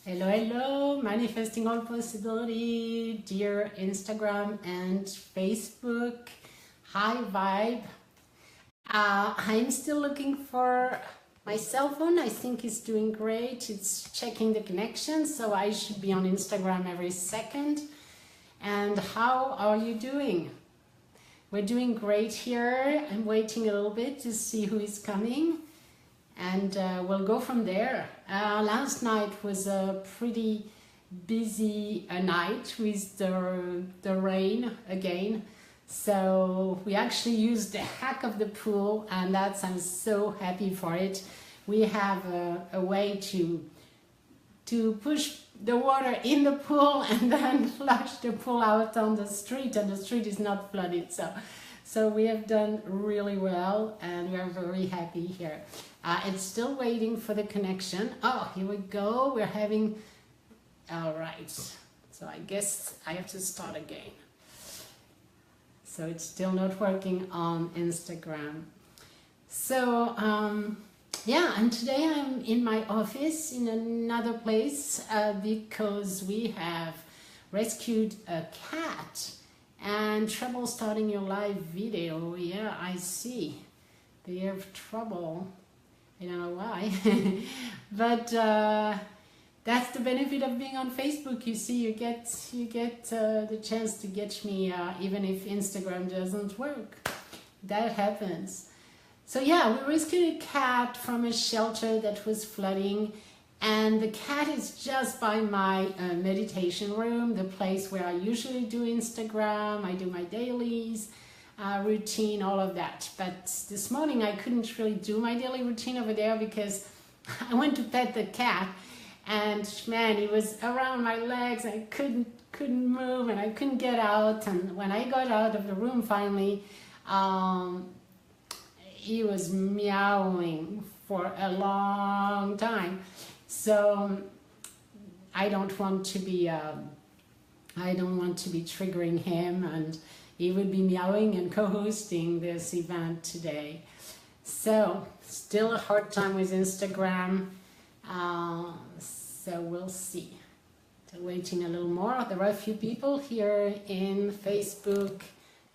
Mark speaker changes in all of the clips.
Speaker 1: Hello, hello, manifesting all possibility, dear Instagram and Facebook. Hi, vibe. I'm still looking for my cell phone. I think it's doing great. It's checking the connection, so I should be on Instagram every second. And how are you doing? We're doing great here. I'm waiting a little bit to see who is coming. And we'll go from there. Last night was a pretty busy night with the rain again. So we actually used the hack of the pool, and I'm so happy for it. We have a way to push the water in the pool and then flush the pool out on the street, and the street is not flooded. So we have done really well, and we're very happy here. It's still waiting for the connection. Oh, here we go. We're having... All right. So I guess I have to start again. So it's still not working on Instagram. So, yeah, and today I'm in my office in another place because we have rescued a cat and trouble starting your live video. Yeah, I see. They have trouble. I don't know why, but that's the benefit of being on Facebook. You see, you get the chance to get me even if Instagram doesn't work. That happens. So yeah, we rescued a cat from a shelter that was flooding, and the cat is just by my meditation room, the place where I usually do Instagram. I do my dailies. Routine, all of that. But this morning I couldn't really do my daily routine over there because I went to pet the cat, and man, he was around my legs. I couldn't move, and I couldn't get out. And when I got out of the room finally, he was meowing for a long time. So I don't want to be triggering him, and he would be meowing and co-hosting this event today. So still a hard time with Instagram. So we'll see. Still waiting a little more. There are a few people here in Facebook.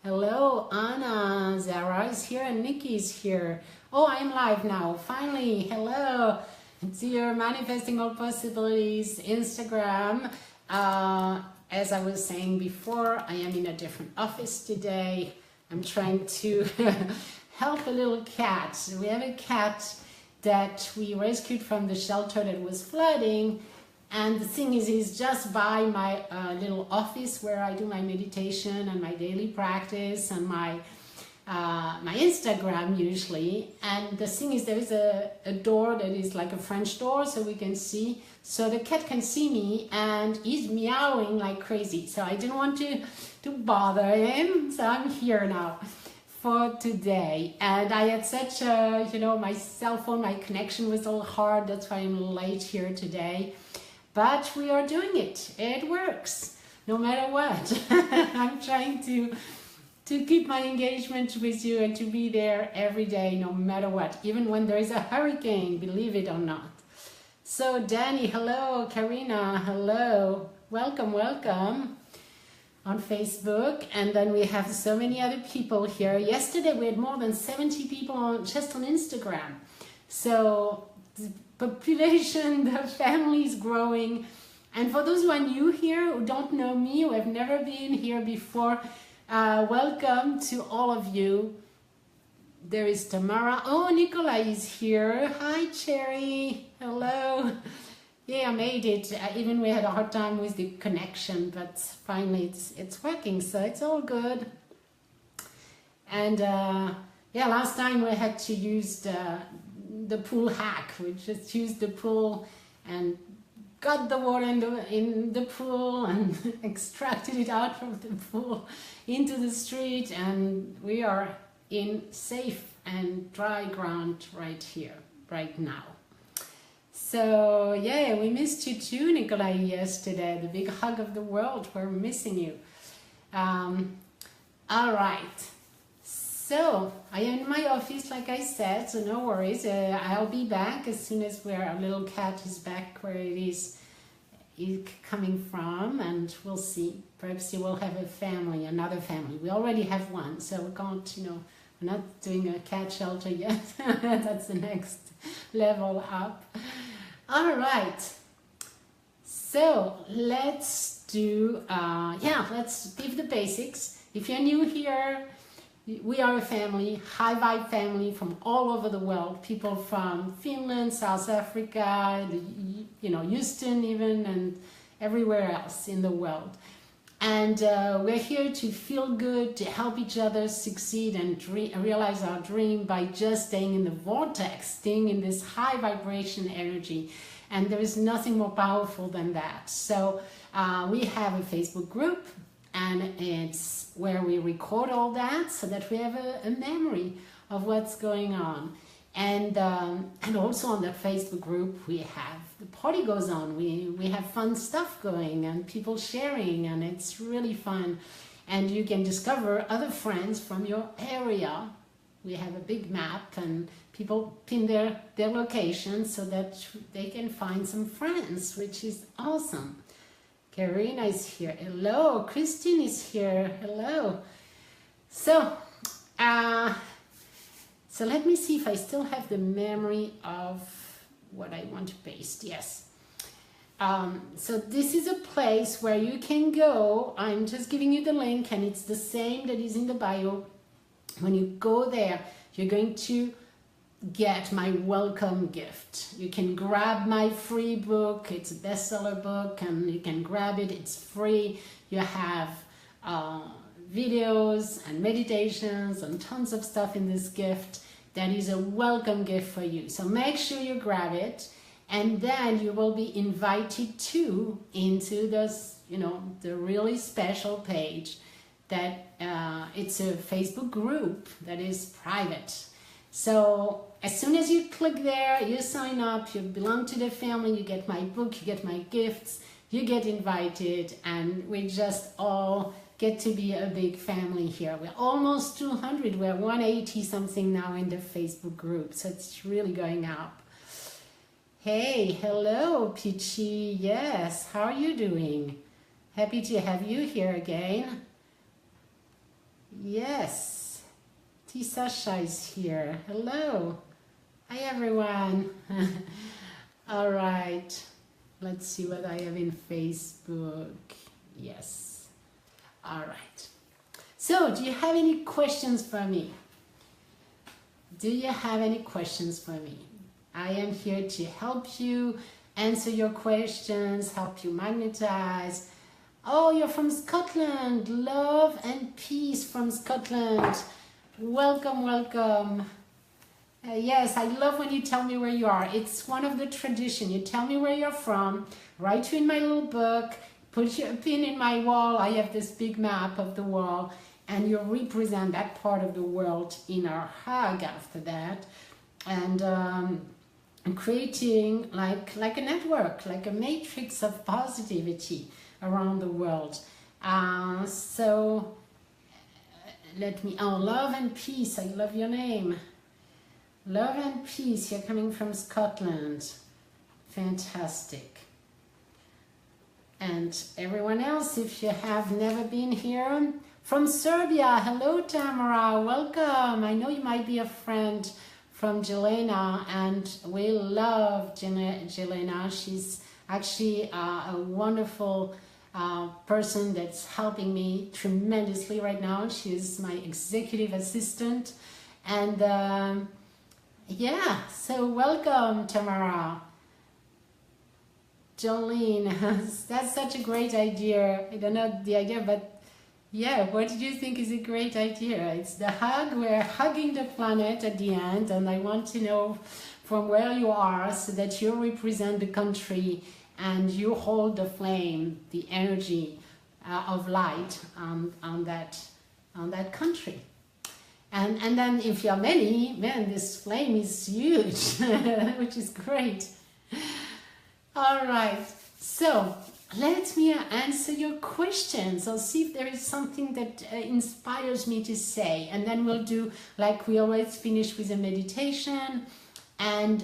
Speaker 1: Hello, Anna. Zara is here and Nikki is here. Oh, I'm live now. Finally, hello. It's your Manifesting All Possibilities Instagram. As I was saying before, I am in a different office today. I'm trying to help a little cat. We have a cat that we rescued from the shelter that was flooding. And the thing is, he's just by my little office where I do my meditation and my daily practice and my Instagram usually. And the thing is, there is a door that is like a French door, so we can see. So the cat can see me, and he's meowing like crazy. So I didn't want to bother him. So I'm here now for today. And I had such a, my cell phone, my connection was all hard. That's why I'm late here today. But we are doing it. It works, no matter what. I'm trying to keep my engagement with you and to be there every day, no matter what, even when there is a hurricane, believe it or not. So Danny, hello. Karina, hello. Welcome, welcome on Facebook. And then we have so many other people here. Yesterday we had more than 70 people just on Instagram. So the population, the family is growing. And for those who are new here, who don't know me, who have never been here before, welcome to all of you. There is Tamara. Oh, Nikolai is here. Hi, Cherry. Hello. Yeah, I made it. Even we had a hard time with the connection, but finally it's working, so it's all good. And yeah, last time we had to use the pool hack. We just used the pool and got the water in the pool and extracted it out from the pool into the street, and we are in safe and dry ground right here, right now. So yeah, we missed you too, Nikolai, yesterday. The big hug of the world. We're missing you. All right. So I am in my office, like I said, so no worries. I'll be back as soon as our little cat is back where it is is coming from, and we'll see. Perhaps you will have a family, another family. We already have one, so we can't, we're not doing a cat shelter yet. That's the next level up. All right. So let's do, let's give the basics. If you're new here, we are a family, high vibe family from all over the world. People from Finland, South Africa, Houston even, and everywhere else in the world. And we're here to feel good, to help each other succeed and realize our dream by just staying in the vortex, staying in this high vibration energy. And there is nothing more powerful than that. So we have a Facebook group, and it's where we record all that so that we have a memory of what's going on. And also on that Facebook group, we have, the party goes on. We have fun stuff going and people sharing, and it's really fun. And you can discover other friends from your area. We have a big map, and people pin their location so that they can find some friends, which is awesome. Karina is here. Hello. Christine is here. Hello. So let me see if I still have the memory of what I want to paste. Yes. So this is a place where you can go. I'm just giving you the link, and it's the same that is in the bio. When you go there, you're going to get my welcome gift. You can grab my free book. It's a bestseller book, and you can grab it. It's free. You have videos and meditations and tons of stuff in this gift. That is a welcome gift for you. So make sure you grab it, and then you will be invited into this, the really special page that it's a Facebook group that is private. So as soon as you click there, you sign up, you belong to the family, you get my book, you get my gifts, you get invited, and we just all get to be a big family here. We're almost 200, we're 180 something now in the Facebook group, so it's really going up. Hey, hello, Peachy. Yes, how are you doing? Happy to have you here again. Yes, Tisasha is here. Hello. Hi, everyone. All right. Let's see what I have in Facebook. Yes. All right. So, do you have any questions for me? Do you have any questions for me? I am here to help you answer your questions, help you magnetize. Oh, you're from Scotland. Love and peace from Scotland. Welcome, welcome. Yes, I love when you tell me where you are. It's one of the tradition. You tell me where you're from, write you in my little book, put your pin in my wall. I have this big map of the wall, and you represent that part of the world in our hug after that. And creating like a network, like a matrix of positivity around the world. So let me, love and peace. I love your name. Love and peace. You're coming from Scotland. Fantastic. And everyone else, if you have never been here, from Serbia. Hello, Tamara. Welcome. I know you might be a friend from Jelena, and we love Jelena. She's actually a wonderful person that's helping me tremendously right now. She's my executive assistant. And yeah, so welcome, Tamara. Jolene, that's such a great idea. I don't know the idea, but yeah, what did you think is a great idea? It's the hug. We're hugging the planet at the end, and I want to know from where you are so that you represent the country and you hold the flame, the energy of light on that country. And then if you're many, man, this flame is huge, which is great. All right, so let me answer your questions. I'll see if there is something that inspires me to say, and then we'll do like we always finish with a meditation and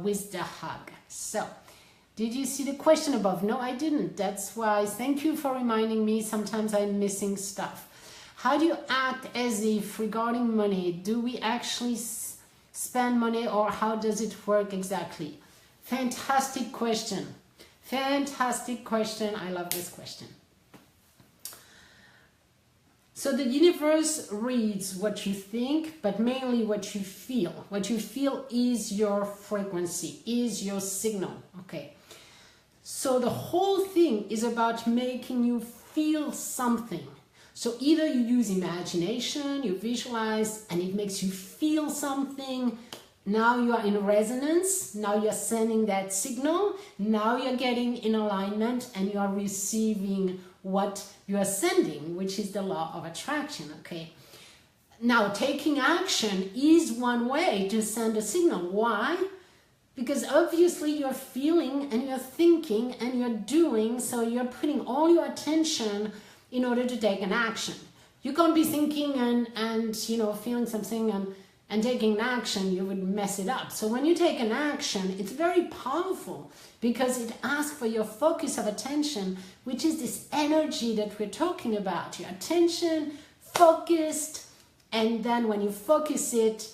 Speaker 1: with the hug. So Did you see the question above? No, I didn't. That's why, thank you for reminding me. Sometimes I'm missing stuff. How do you act as if regarding money? Do we actually spend money, or how does it work exactly? Fantastic question. Fantastic question. I love this question. So the universe reads what you think, but mainly what you feel. What you feel is your frequency, is your signal. Okay. So the whole thing is about making you feel something. So either you use imagination, you visualize, and it makes you feel something. Now you are in resonance. Now you're sending that signal. Now you're getting in alignment, and you are receiving what you are sending, which is the law of attraction. Okay. Now taking action is one way to send a signal. Why? Because obviously you're feeling and you're thinking and you're doing, so you're putting all your attention in order to take an action. You can't be thinking and feeling something and taking an action. You would mess it up. So when you take an action, it's very powerful because it asks for your focus of attention, which is this energy that we're talking about. Your attention, focused, and then when you focus it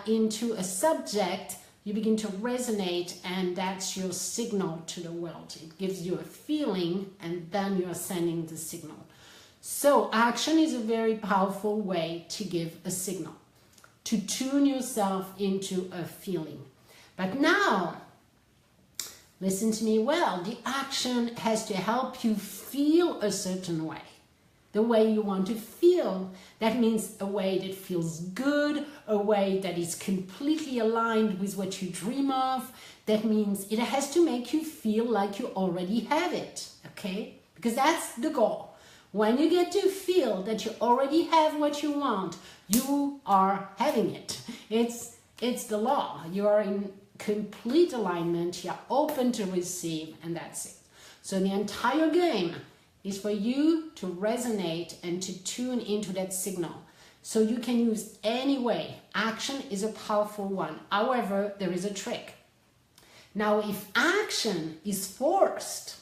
Speaker 1: into a subject, you begin to resonate, and that's your signal to the world. It gives you a feeling, and then you're sending the signal. So action is a very powerful way to give a signal, to tune yourself into a feeling. But now, listen to me well, the action has to help you feel a certain way. The way you want to feel. That means a way that feels good, a way that is completely aligned with what you dream of. That means it has to make you feel like you already have it, okay? Because that's the goal. When you get to feel that you already have what you want, you are having it. It's the law. You are in complete alignment, you're open to receive, and that's it. So the entire game is for you to resonate and to tune into that signal. So you can use any way. Action is a powerful one. However, there is a trick. Now, if action is forced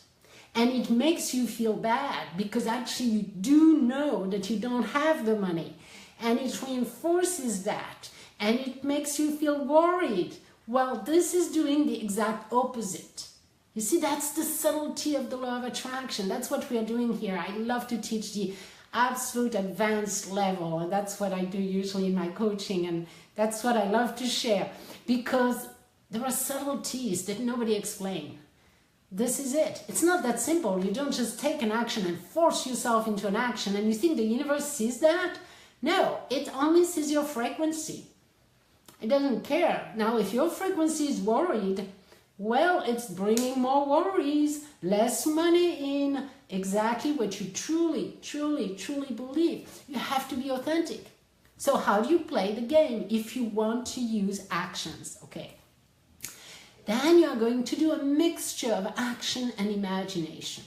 Speaker 1: and it makes you feel bad because actually you do know that you don't have the money, and it reinforces that, and it makes you feel worried, well, this is doing the exact opposite. You see, that's the subtlety of the law of attraction. That's what we are doing here. I love to teach the absolute advanced level, and that's what I do usually in my coaching, and that's what I love to share, because there are subtleties that nobody explains. This is it. It's not that simple. You don't just take an action and force yourself into an action, and you think the universe sees that? No, it only sees your frequency. It doesn't care. Now, if your frequency is worried, well, it's bringing more worries, less money in, exactly what you truly, truly, truly believe. You have to be authentic. So how do you play the game if you want to use actions? Okay. Then you are going to do a mixture of action and imagination.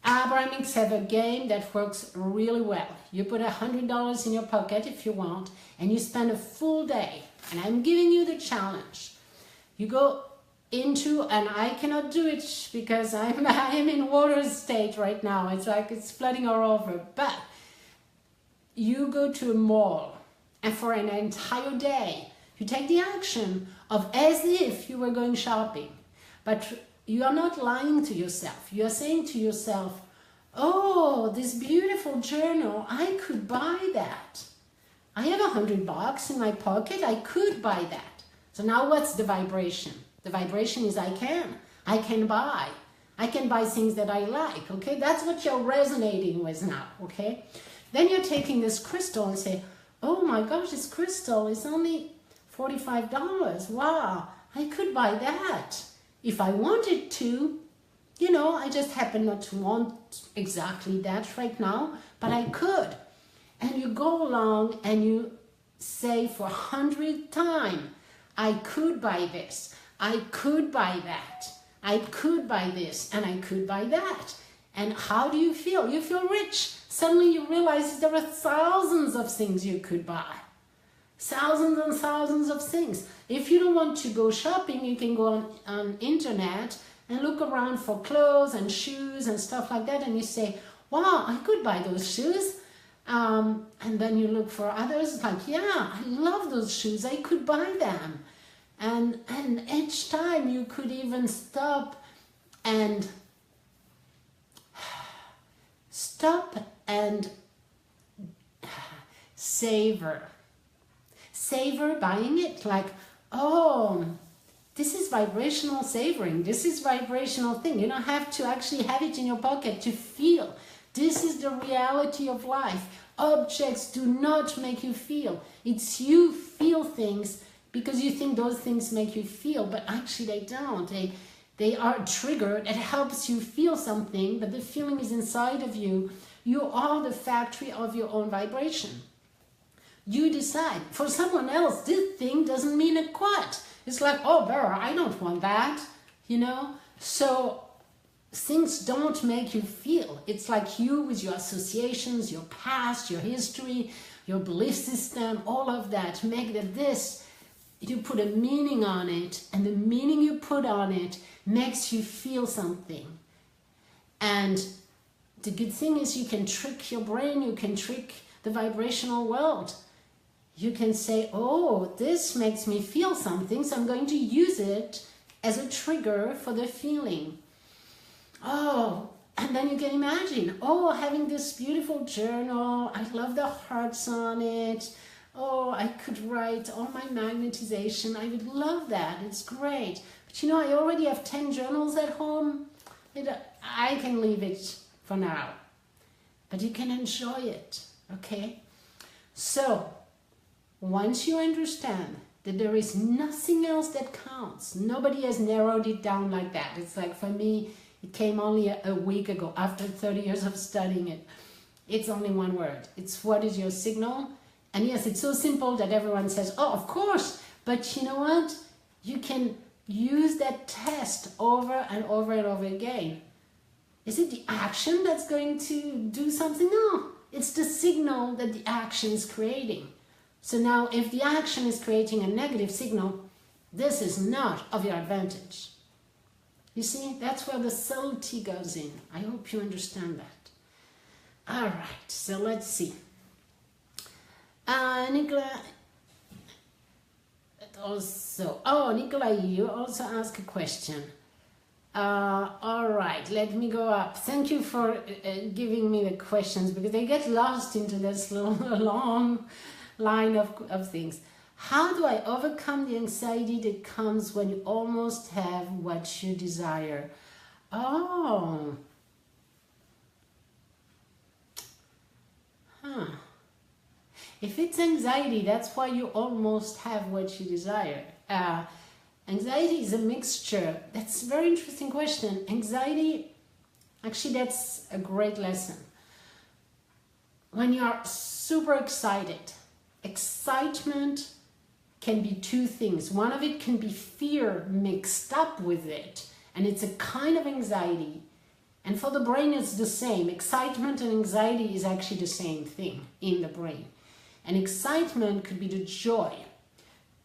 Speaker 1: Abrahamics have a game that works really well. You put $100 in your pocket if you want, and you spend a full day. And I'm giving you the challenge. You go into, and I cannot do it because I am in water state right now. It's like it's flooding all over. But you go to a mall, and for an entire day, you take the action of as if you were going shopping. But you are not lying to yourself. You are saying to yourself, oh, this beautiful journal, I could buy that. I have $100 in my pocket, I could buy that. So now what's the vibration? The vibration is I can buy. I can buy things that I like, okay? That's what you're resonating with now, okay? Then you're taking this crystal and say, oh my gosh, this crystal is only $45. Wow, I could buy that. If I wanted to, you know, I just happen not to want exactly that right now, but I could. And you go along and you say for 100 times, I could buy this, I could buy that, I could buy this, and I could buy that. And how do you feel? You feel rich. Suddenly you realize there are thousands of things you could buy. Thousands and thousands of things. If you don't want to go shopping, you can go on internet and look around for clothes and shoes and stuff like that, and you say, wow, I could buy those shoes. And then you look for others, like, yeah, I love those shoes, I could buy them. And each time you could even stop and savor buying it, like, oh, this is vibrational savoring, this is vibrational thing. You don't have to actually have it in your pocket to feel. This is the reality of life. Objects do not make you feel. It's you feel things because you think those things make you feel, but actually they don't. They are a trigger that helps you feel something, but the feeling is inside of you. You are the factory of your own vibration. You decide. For someone else, this thing doesn't mean a quat. It's like, oh, Vera, I don't want that, you know? So things don't make you feel. It's like you with your associations, your past, your history, your belief system, all of that. Make that this, you put a meaning on it, and the meaning you put on it makes you feel something. And the good thing is you can trick your brain, you can trick the vibrational world. You can say, oh, this makes me feel something, so I'm going to use it as a trigger for the feeling. Oh, and then you can imagine, oh, having this beautiful journal, I love the hearts on it. Oh, I could write all my magnetization. I would love that. It's great. But you know, I already have 10 journals at home. I can leave it for now. But you can enjoy it, okay? So, once you understand that there is nothing else that counts, nobody has narrowed it down like that. It's like, for me, it came only a week ago after 30 years of studying it. It's only one word. It's what is your signal? And yes, it's so simple that everyone says, oh, of course. But you know what? You can use that test over and over and over again. Is it the action that's going to do something? No, it's the signal that the action is creating. So now if the action is creating a negative signal, this is not of your advantage. You see, that's where the subtlety goes in. I hope you understand that. All right, so let's see. Nicola, Nicola, you also asked a question. All right, let me go up. Thank you for giving me the questions, because they get lost into this little long line of things. How do I overcome the anxiety that comes when you almost have what you desire? Oh. If it's anxiety, that's why you almost have what you desire. Anxiety is a mixture. That's a very interesting question. Anxiety, actually, that's a great lesson. When you are super excited, excitement can be two things. One of it can be fear mixed up with it, and it's a kind of anxiety. And for the brain, it's the same. Excitement and anxiety is actually the same thing in the brain. And excitement could be the joy.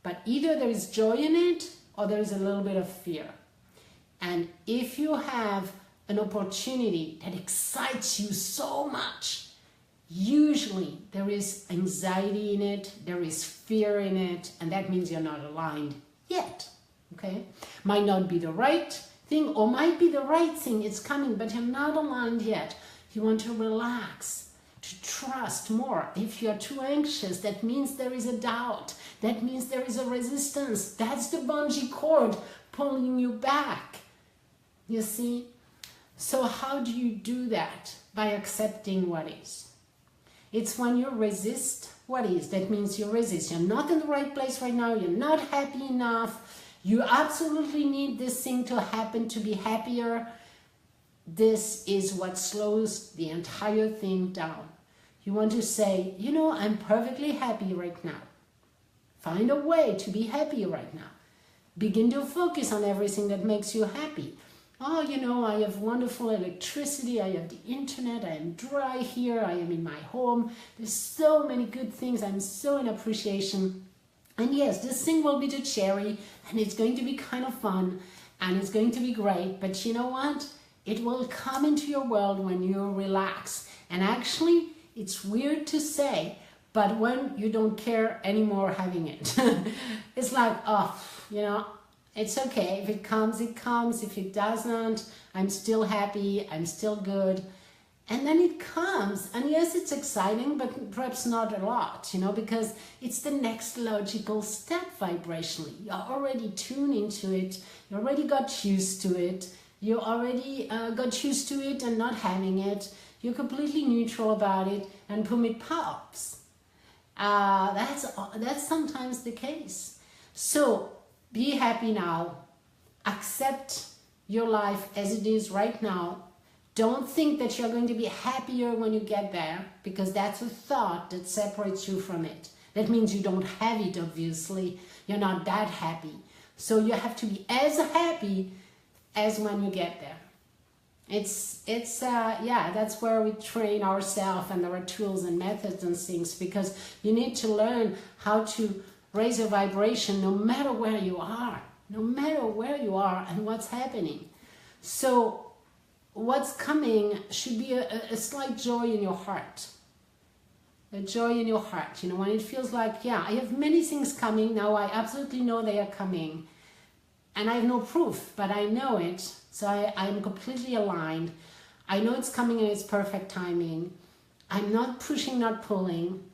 Speaker 1: But either there is joy in it, or there is a little bit of fear. And if you have an opportunity that excites you so much, usually there is anxiety in it, there is fear in it, and that means you're not aligned yet, okay? Might not be the right thing, or might be the right thing, it's coming, but you're not aligned yet. You want to relax, to trust more. If you're too anxious, that means there is a doubt. That means there is a resistance. That's the bungee cord pulling you back. You see? So how do you do that? By accepting what is. It's when you resist what is. That means you resist. You're not in the right place right now. You're not happy enough. You absolutely need this thing to happen to be happier. This is what slows the entire thing down. You want to say, you know, I'm perfectly happy right now. Find a way to be happy right now. Begin to focus on everything that makes you happy. Oh, you know, I have wonderful electricity. I have the internet. I am dry here. I am in my home. There's so many good things. I'm so in appreciation. And yes, this thing will be the cherry, and it's going to be kind of fun. and it's going to be great. But you know what? It will come into your world when you relax. And actually, it's weird to say, but when you don't care anymore having it, it's like, oh, you know, it's okay. If it comes, it comes. If it doesn't, I'm still happy. I'm still good. And then it comes, and yes, it's exciting, but perhaps not a lot, you know, because it's the next logical step vibrationally. You're already tuned into it. You already got used to it. You already got used to it and not having it. You're completely neutral about it, and boom, it pops. That's sometimes the case. So be happy now. Accept your life as it is right now. Don't think that you're going to be happier when you get there, because that's a thought that separates you from it. That means you don't have it, obviously. You're not that happy. So you have to be as happy as when you get there. Yeah, that's where we train ourselves, and there are tools and methods and things, because you need to learn how to raise your vibration no matter where you are, and what's happening. So what's coming should be a slight joy in your heart. A joy in your heart, you know, when it feels like, yeah, I have many things coming now. I absolutely know they are coming. And I have no proof, but I know it. So I'm completely aligned. I know it's coming in its perfect timing. I'm not pushing, not pulling.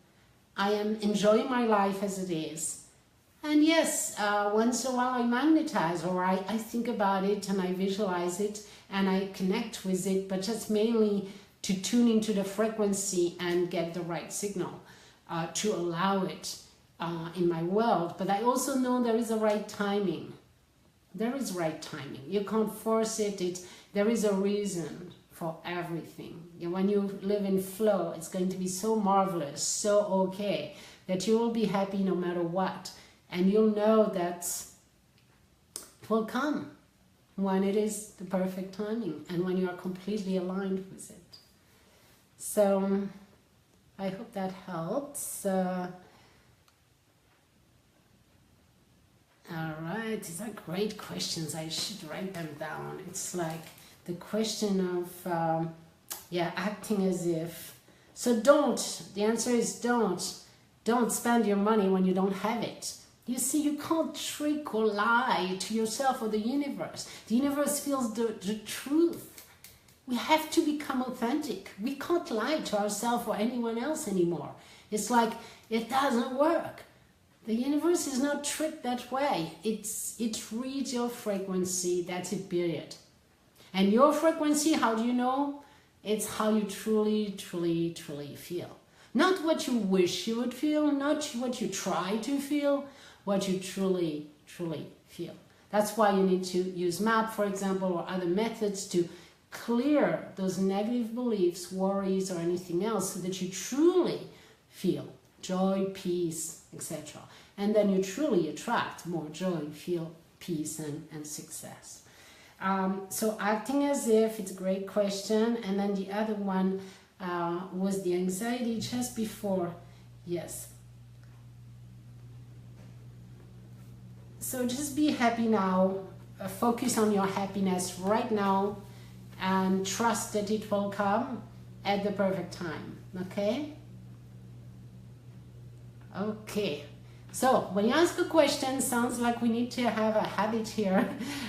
Speaker 1: I am enjoying my life as it is. And yes, once in a while I magnetize, or I think about it and I visualize it and I connect with it, but just mainly to tune into the frequency and get the right signal to allow it in my world. But I also know there is a right timing. There is right timing. You can't force it. There is a reason for everything. When you live in flow, it's going to be so marvelous, so okay, that you will be happy no matter what. And you'll know that it will come when it is the perfect timing and when you are completely aligned with it. So I hope that helps. All right, these are great questions. I should write them down. It's like the question of, acting as if. So the answer is don't spend your money when you don't have it. You see, you can't trick or lie to yourself or the universe. The universe feels the truth. We have to become authentic. We can't lie to ourselves or anyone else anymore. It's like, it doesn't work. The universe is not tricked that way. It reads your frequency, that's it, period. And your frequency, how do you know? It's how you truly, truly, truly feel. Not what you wish you would feel, not what you try to feel, what you truly, truly feel. That's why you need to use MAP, for example, or other methods to clear those negative beliefs, worries, or anything else, so that you truly feel joy, peace, etc. And then you truly attract more joy, feel peace, and success. So acting as if, it's a great question. And then the other one was the anxiety just before. Yes. So just be happy now. Focus on your happiness right now and trust that it will come at the perfect time. Okay? Okay. So when you ask a question, sounds like we need to have a habit here.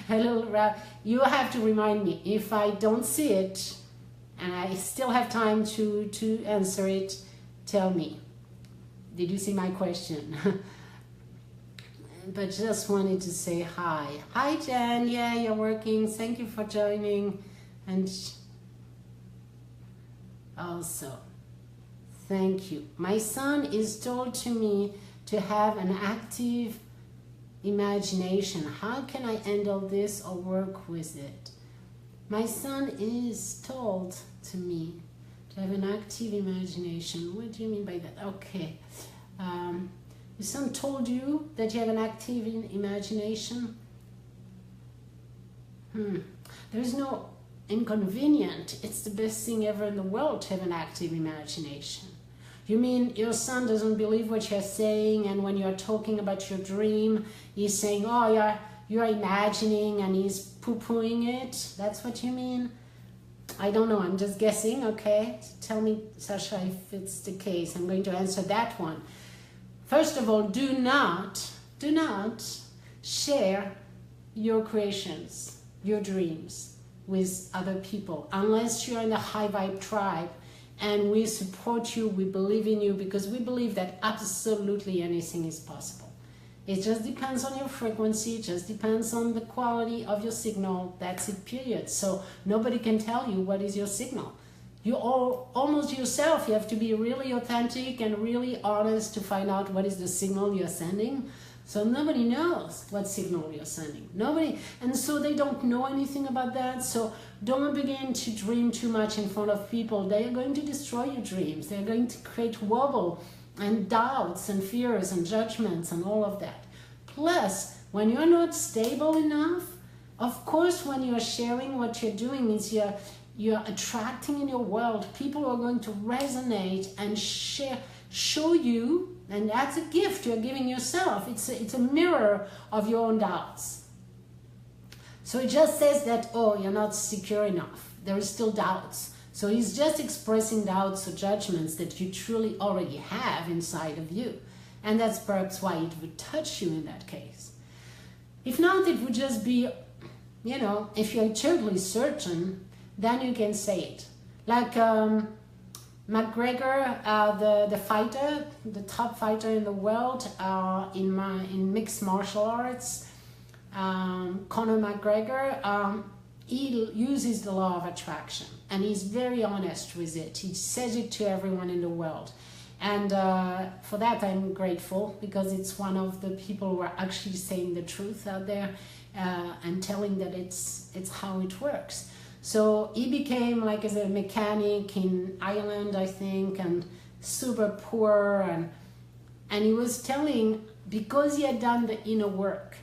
Speaker 1: A little. You have to remind me. If I don't see it and I still have time to answer it, tell me. Did you see my question? But just wanted to say hi. Hi, Jen. Yeah, you're working. Thank you for joining. And also, thank you. My son is told to me to have an active imagination. How can I handle this or work with it? My son is told to me to have an active imagination. What do you mean by that? Okay. Your son told you that you have an active imagination? There is no inconvenient. It's the best thing ever in the world to have an active imagination. You mean your son doesn't believe what you're saying, and when you're talking about your dream, he's saying, oh, you're imagining and he's poo-pooing it. That's what you mean? I don't know, I'm just guessing, okay? Tell me, Sasha, if it's the case. I'm going to answer that one. First of all, do not share your creations, your dreams with other people, unless you're in the high vibe tribe and we support you, we believe in you, because we believe that absolutely anything is possible. It just depends on your frequency, it just depends on the quality of your signal. That's it, period. So nobody can tell you what is your signal. You all, almost yourself, you have to be really authentic and really honest to find out what is the signal you're sending. So nobody knows what signal you're sending. Nobody, and so they don't know anything about that. So don't begin to dream too much in front of people. They are going to destroy your dreams. They're going to create wobble and doubts and fears and judgments and all of that. Plus, when you're not stable enough, of course, when you're sharing what you're doing is you're attracting in your world people who are going to resonate and show you, and that's a gift you're giving yourself. It's a mirror of your own doubts. So it just says that, oh, you're not secure enough. There is still doubts. So he's just expressing doubts or judgments that you truly already have inside of you. And that's perhaps why it would touch you in that case. If not, it would just be, you know, if you're totally certain, then you can say it. Like McGregor, the fighter, the top fighter in the world in mixed martial arts, Conor McGregor, he uses the law of attraction and he's very honest with it. He says it to everyone in the world. And for that I'm grateful, because it's one of the people who are actually saying the truth out there and telling that it's how it works. So he became like as a mechanic in Ireland, I think, and super poor. And he was telling, because he had done the inner work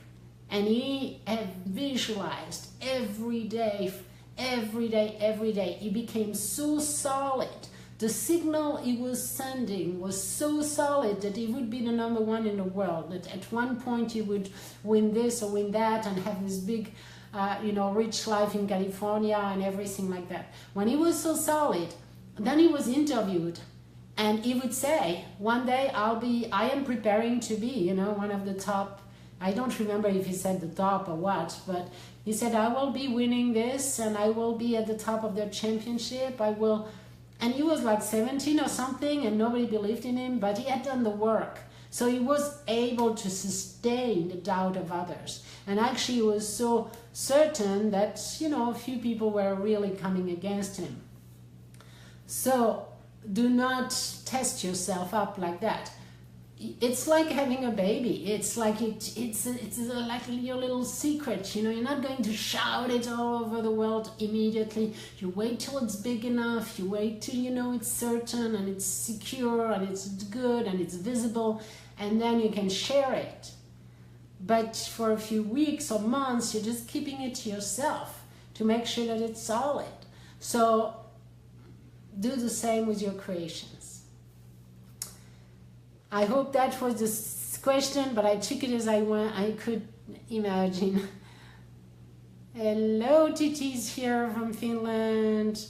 Speaker 1: and he had visualized every day, he became so solid. The signal he was sending was so solid that he would be the #1 in the world. That at one point he would win this or win that and have this big rich life in California and everything like that. When he was so solid, then he was interviewed and he would say, one day I am preparing to be, one of the top. I don't remember if he said the top or what, but he said, I will be winning this and I will be at the top of the championship. And he was like 17 or something and nobody believed in him, but he had done the work. So he was able to sustain the doubt of others. And actually he was so certain that, a few people were really coming against him. So do not test yourself up like that. It's like having a baby. It's like it's like your little secret. You're not going to shout it all over the world immediately. You wait till it's big enough. You wait till it's certain and it's secure and it's good and it's visible, and then you can share it. But for a few weeks or months, you're just keeping it to yourself to make sure that it's solid. So do the same with your creations. I hope that was the question, but I took it as I could imagine. Hello, Titi's here from Finland.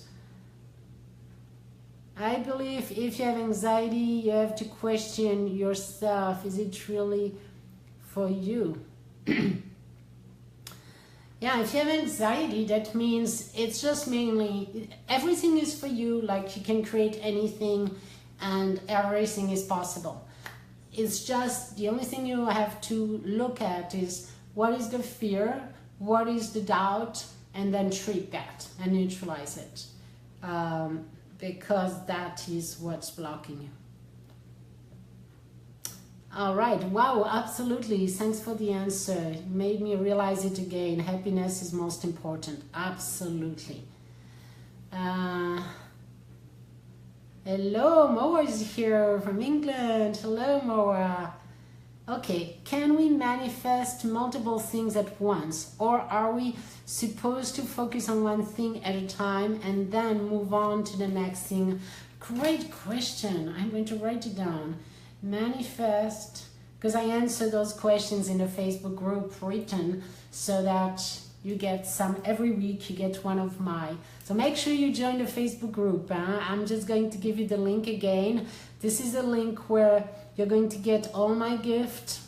Speaker 1: I believe if you have anxiety, you have to question yourself. Is it really for you? Yeah, if you have anxiety, that means it's just mainly, everything is for you, like you can create anything and everything is possible. It's just, the only thing you have to look at is what is the fear, what is the doubt, and then treat that and neutralize it. Because that is what's blocking you. All right, wow, absolutely. Thanks for the answer. It made me realize it again. Happiness is most important. Absolutely. Hello, Moa is here from England. Hello, Moa. Okay, can we manifest multiple things at once? Or are we supposed to focus on one thing at a time and then move on to the next thing? Great question. I'm going to write it down. Manifest, because I answer those questions in the Facebook group written. so that you get some every week. You get one of my, so make sure you join the Facebook group. I'm just going to give you the link again. This is a link where you're going to get all my gift,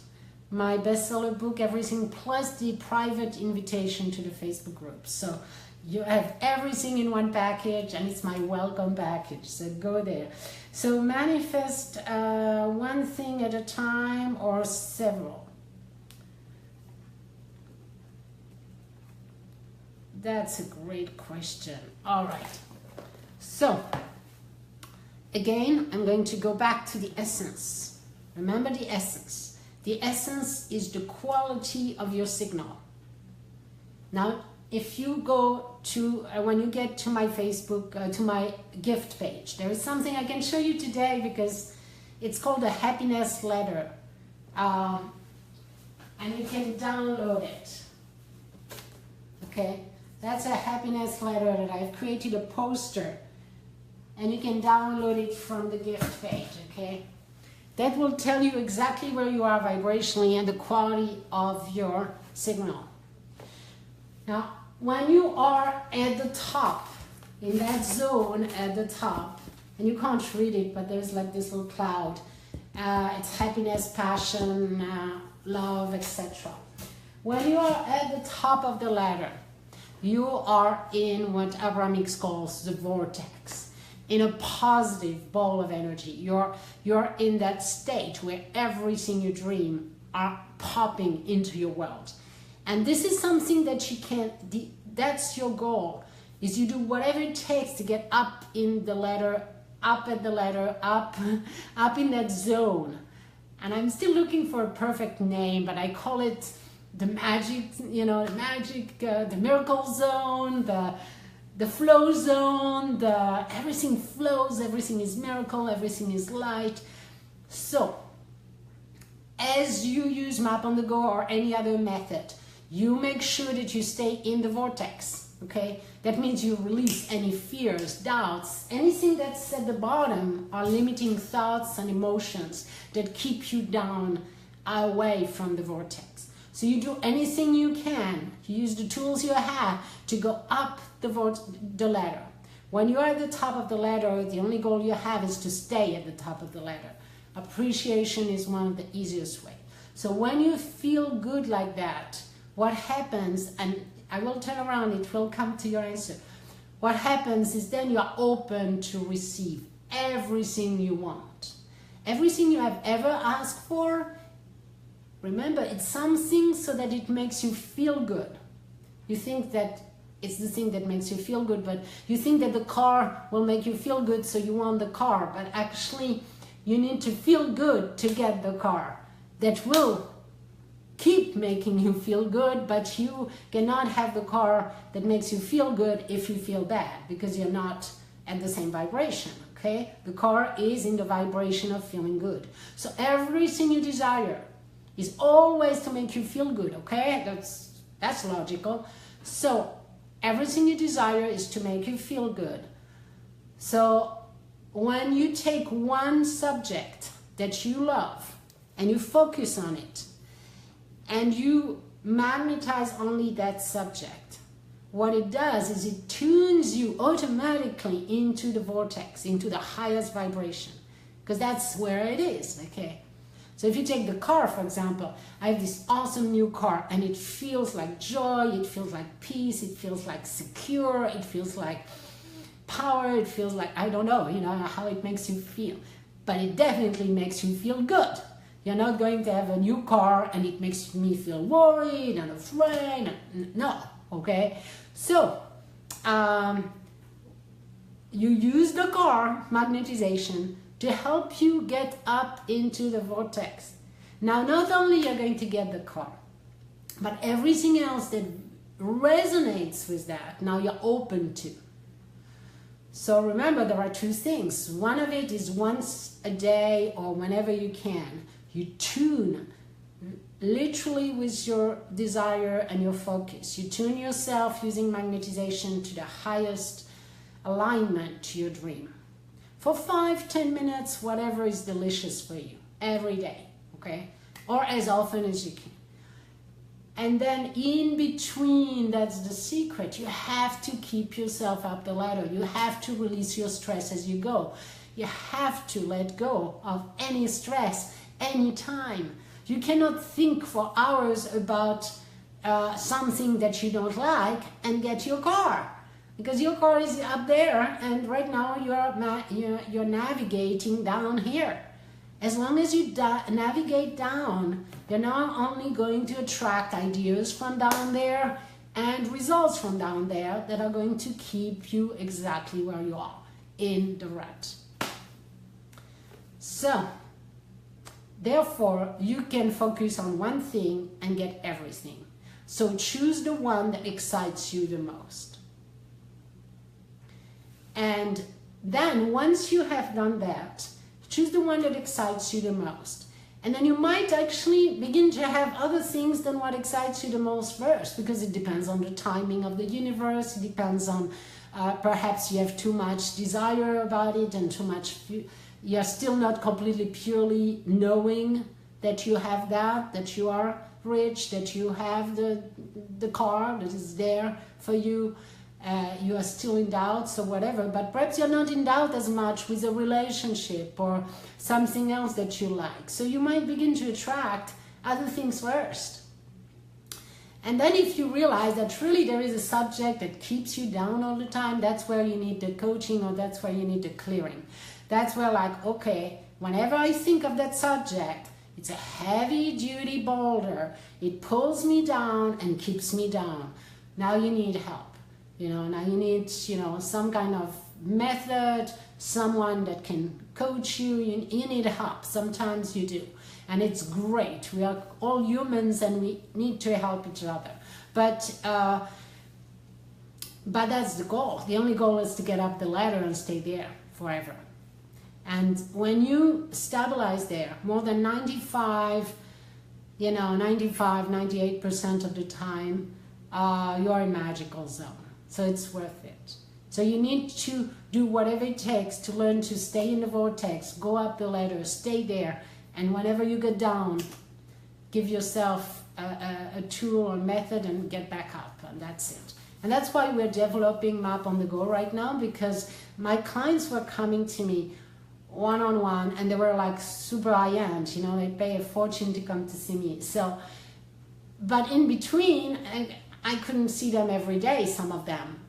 Speaker 1: my bestseller book, everything, plus the private invitation to the Facebook group. So you have everything in one package, and it's my welcome package, so go there. So manifest one thing at a time or several. That's a great question. All right. So again, I'm going to go back to the essence. Remember the essence. The essence is the quality of your signal. Now, if you go to, when you get to my Facebook, to my gift page, there is something I can show you today because it's called a happiness letter. And you can download it. Okay, that's a happiness letter that I've created a poster. And you can download it from the gift page, okay? That will tell you exactly where you are vibrationally and the quality of your signal. Now, when you are at the top, in that zone at the top, and you can't read it, but there's like this little cloud. It's happiness, passion, love, etc. When you are at the top of the ladder, you are in what Abraham Hicks calls the vortex, in a positive ball of energy. You're in that state where everything you dream are popping into your world. And this is something that you can't, that's your goal, is you do whatever it takes to get up in the ladder, up at the ladder, up in that zone. And I'm still looking for a perfect name, but I call it the magic, the miracle zone, the flow zone, everything flows, everything is miracle, everything is light. So, as you use Map on the Go or any other method, you make sure that you stay in the vortex, okay? That means you release any fears, doubts, anything that's at the bottom are limiting thoughts and emotions that keep you down, away from the vortex. So you do anything you can, you use the tools you have to go up the ladder. When you are at the top of the ladder, the only goal you have is to stay at the top of the ladder. Appreciation is one of the easiest ways. So when you feel good like that, what happens, and I will turn around, it will come to your answer. What happens is then you are open to receive everything you want. Everything you have ever asked for, remember, it's something so that it makes you feel good. You think that it's the thing that makes you feel good, but you think that the car will make you feel good, so you want the car. But actually, you need to feel good to get the car. That will keep making you feel good, but you cannot have the car that makes you feel good if you feel bad, because you're not at the same vibration, okay? The car is in the vibration of feeling good. So everything you desire is always to make you feel good, okay? That's logical. So everything you desire is to make you feel good. So when you take one subject that you love and you focus on it, and you magnetize only that subject, what it does is it tunes you automatically into the vortex, into the highest vibration, because that's where it is, okay? So if you take the car, for example, I have this awesome new car, and it feels like joy, it feels like peace, it feels like secure, it feels like power, it feels like, I don't know, how it makes you feel, but it definitely makes you feel good. You're not going to have a new car and it makes me feel worried and afraid. No, okay? So, you use the car, magnetization, to help you get up into the vortex. Now, not only you're going to get the car, but everything else that resonates with that, now you're open to. So remember, there are two things. One of it is once a day or whenever you can. You tune literally with your desire and your focus. You tune yourself using magnetization to the highest alignment to your dream. For 5-10 minutes, whatever is delicious for you, every day, okay? Or as often as you can. And then in between, that's the secret. You have to keep yourself up the ladder. You have to release your stress as you go. You have to let go of any stress anytime. You cannot think for hours about something that you don't like and get your car. Because your car is up there and right now you're navigating down here. As long as you navigate down, you're not only going to attract ideas from down there and results from down there that are going to keep you exactly where you are, in the rut. So, therefore, you can focus on one thing and get everything. So choose the one that excites you the most. And then once you have done that, choose the one that excites you the most. And then you might actually begin to have other things than what excites you the most first, because it depends on the timing of the universe. It depends on perhaps you have too much desire about it and too much, you're still not completely purely knowing that you have that you are rich, that you have the car that is there for you. You are still in doubt, so whatever, but perhaps you're not in doubt as much with a relationship or something else that you like. So you might begin to attract other things first. And then if you realize that really there is a subject that keeps you down all the time, that's where you need the coaching, or that's where you need the clearing. That's where, like, okay, whenever I think of that subject, it's a heavy duty boulder. It pulls me down and keeps me down. Now you need help. Now you need, some kind of method, someone that can coach you. You need help. Sometimes you do. And it's great. We are all humans and we need to help each other. But that's the goal. The only goal is to get up the ladder and stay there forever. And when you stabilize there, more than 98% of the time, you're in magical zone. So it's worth it. So you need to do whatever it takes to learn to stay in the vortex, go up the ladder, stay there. And whenever you get down, give yourself a tool or method and get back up. And that's it. And that's why we're developing Map on the Go right now, because my clients were coming to me one-on-one and they were like super high-end. They pay a fortune to come to see me. So, but in between, I couldn't see them every day, some of them.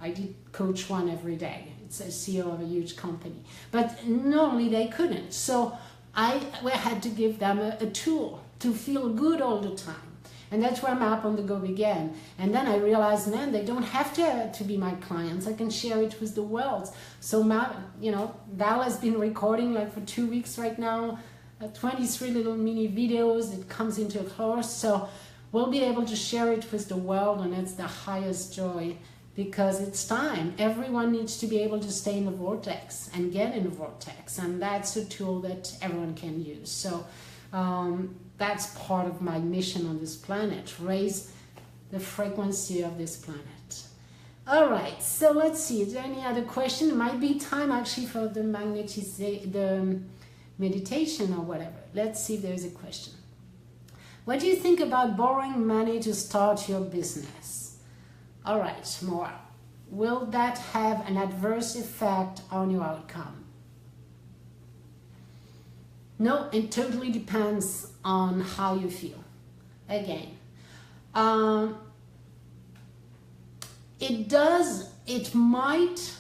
Speaker 1: I did coach one every day. It's a CEO of a huge company. But normally they couldn't. So I had to give them a tool to feel good all the time. And that's where Map on the Go began. And then I realized, man, they don't have to be my clients. I can share it with the world. So Val has been recording like for 2 weeks right now, 23 little mini videos. It comes into a course. So we'll be able to share it with the world, and it's the highest joy, because it's time. Everyone needs to be able to stay in the vortex and get in the vortex, and that's a tool that everyone can use. So that's part of my mission on this planet, raise the frequency of this planet. All right, so let's see, is there any other question? It might be time actually for the meditation or whatever. Let's see if there's a question. What do you think about borrowing money to start your business? All right, more. Will that have an adverse effect on your outcome? No, it totally depends on how you feel. Again, it might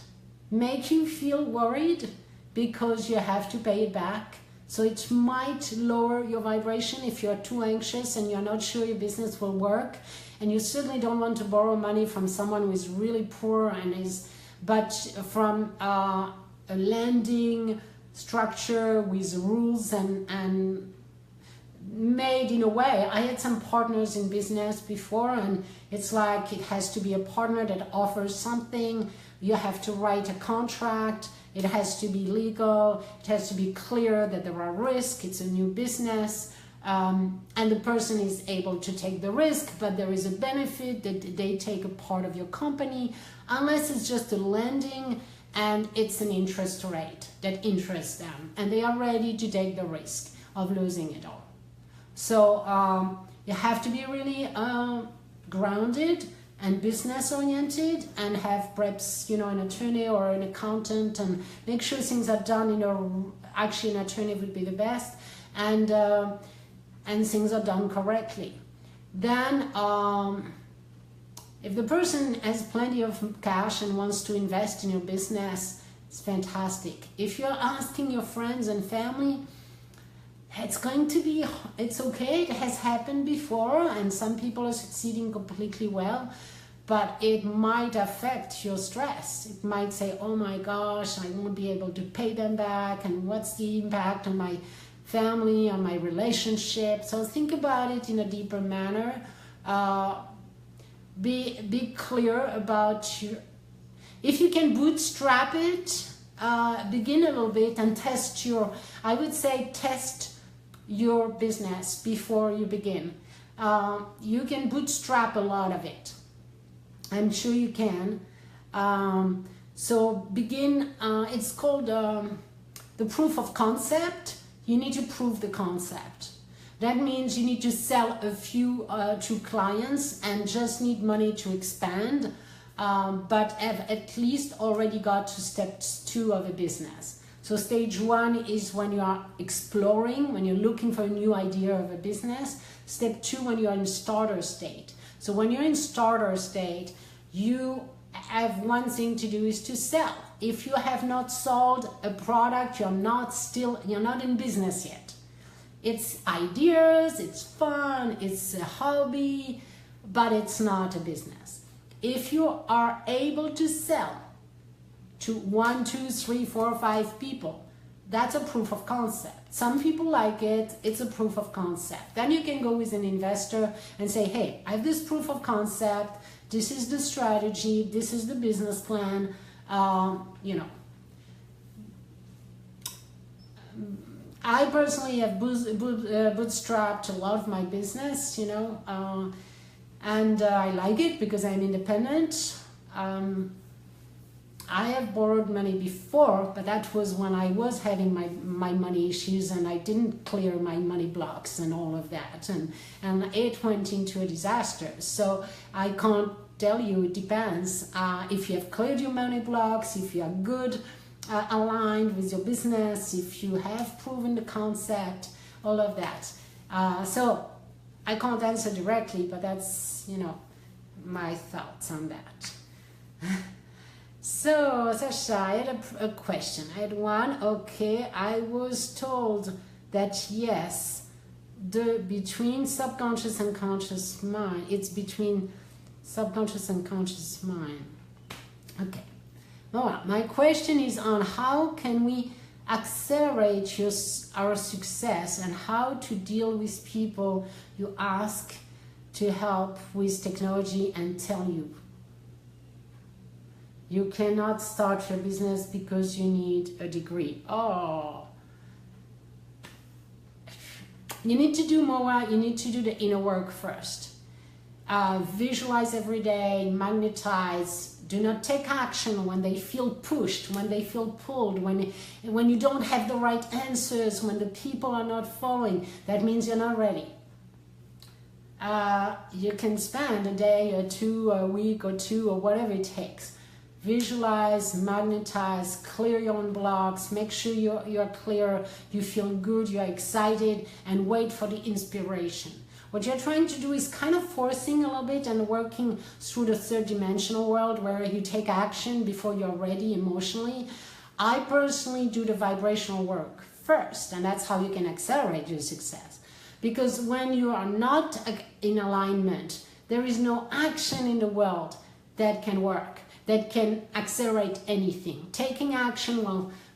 Speaker 1: make you feel worried because you have to pay it back. So it might lower your vibration if you're too anxious and you're not sure your business will work. And you certainly don't want to borrow money from someone who is really poor but from a lending structure with rules and made in a way. I had some partners in business before, and it's like it has to be a partner that offers something. You have to write a contract. It has to be legal. It has to be clear that there are risks. It's a new business. And the person is able to take the risk, but there is a benefit that they take a part of your company, unless it's just a lending and it's an interest rate that interests them. And they are ready to take the risk of losing it all. So You have to be really grounded and business oriented, and have perhaps, you know, an attorney or an accountant, and make sure things are done, you know, actually an attorney would be the best, and things are done correctly. Then if the person has plenty of cash and wants to invest in your business, it's fantastic. If you're asking your friends and family, it's okay, it has happened before, and some people are succeeding completely well, but it might affect your stress. It might say, oh my gosh, I won't be able to pay them back, and what's the impact on my family, on my relationship? So think about it in a deeper manner. Be clear about if you can bootstrap it, begin a little bit and test your business before you begin. You can bootstrap a lot of it. I'm sure you can. So begin, it's called the proof of concept. You need to prove the concept. That means you need to sell a few to clients and just need money to expand, but have at least already got to step 2 of a business. So stage 1 is when you are exploring, when you're looking for a new idea of a business. Step 2, when you are in starter state. So when you're in starter state, you have one thing to do, is to sell. If you have not sold a product, you're not in business yet. It's ideas, it's fun, it's a hobby, but it's not a business. If you are able to sell to 1, 2, 3, 4, 5 people, that's a proof of concept. Some people like it, it's a proof of concept. Then you can go with an investor and say, hey, I have this proof of concept, this is the strategy, this is the business plan, you know. I personally have bootstrapped a lot of my business, you know, and I like it because I'm independent. I have borrowed money before, but that was when I was having my money issues, and I didn't clear my money blocks and all of that, and it went into a disaster. So I can't tell you, it depends. If you have cleared your money blocks, if you are good, aligned with your business, if you have proven the concept, all of that. So I can't answer directly, but that's, you know, my thoughts on that. So, Sasha, I had a question. I had one. Okay, I was told that yes, between subconscious and conscious mind, it's between subconscious and conscious mind. Okay. Well, my question is on how can we accelerate our success, and how to deal with people you ask to help with technology and tell you cannot start your business because you need a degree. Oh, you need to do more. You need to do the inner work first. Visualize every day, magnetize. Do not take action when they feel pushed, when they feel pulled, when you don't have the right answers, when the people are not following. That means you're not ready. You can spend a day or 2, a week or 2, or whatever it takes. Visualize, magnetize, clear your own blocks, make sure you're clear, you feel good, you're excited, and wait for the inspiration. What you're trying to do is kind of forcing a little bit and working through the 3rd dimensional world, where you take action before you're ready emotionally. I personally do the vibrational work first, and that's how you can accelerate your success. Because when you are not in alignment, there is no action in the world that can work, that can accelerate anything. Taking action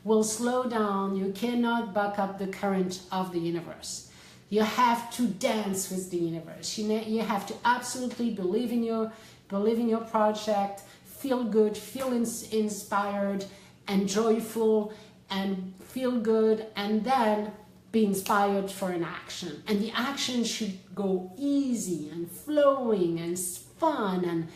Speaker 1: will slow down. You cannot back up the current of the universe. You have to dance with the universe. You have to absolutely believe in your project, feel good, feel inspired and joyful, and feel good, and then be inspired for an action. And the action should go easy and flowing and fun.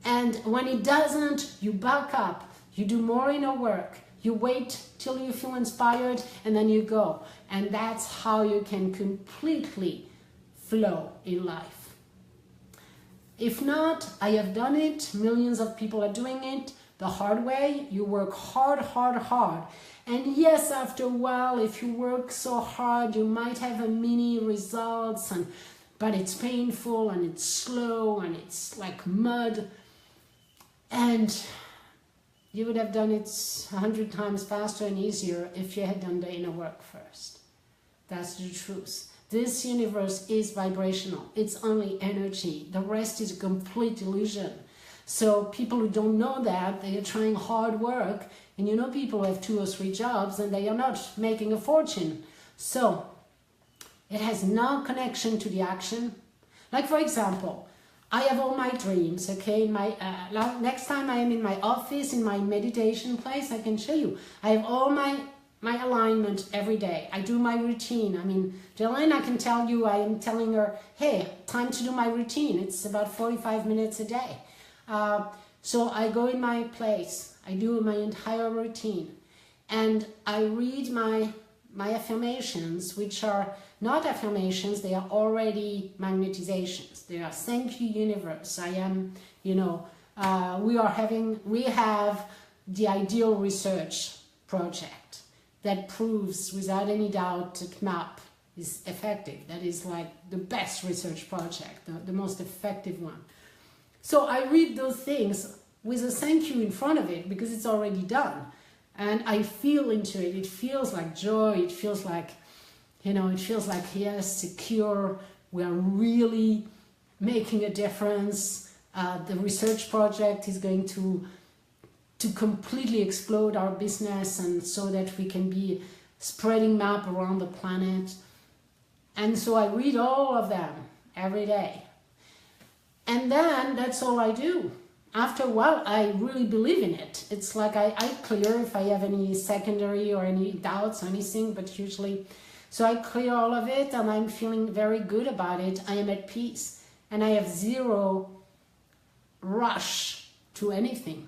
Speaker 1: And when it doesn't, you back up, you do more inner work, you wait till you feel inspired, and then you go. And that's how you can completely flow in life. If not, I have done it. Millions of people are doing it the hard way. You work hard, hard, hard. And yes, after a while, if you work so hard, you might have a mini results, but it's painful and it's slow and it's like mud. And you would have done it 100 times faster and easier if you had done the inner work first. That's the truth. This universe is vibrational. It's only energy. The rest is a complete illusion. So people who don't know that, they are trying hard work. And you know people who have 2 or 3 jobs and they are not making a fortune. So it has no connection to the action. Like for example, I have all my dreams, okay? Next time I am in my office, in my meditation place, I can show you. I have all my alignment every day. I do my routine. I mean, Jelena, I can tell you, I am telling her, hey, time to do my routine. It's about 45 minutes a day. So I go in my place. I do my entire routine. And I read my affirmations, which are not affirmations, they are already magnetizations. They are thank you universe. I am, we have the ideal research project that proves without any doubt that MAP is effective. That is like the best research project, the most effective one. So I read those things with a thank you in front of it because it's already done. And I feel into it. It feels like joy. It feels like, yes, secure. We are really making a difference. The research project is going to completely explode our business, and so that we can be spreading MAP around the planet. And so I read all of them every day. And then that's all I do. After a while, I really believe in it. It's like I clear if I have any secondary or any doubts or anything, but usually, so I clear all of it and I'm feeling very good about it. I am at peace and I have zero rush to anything.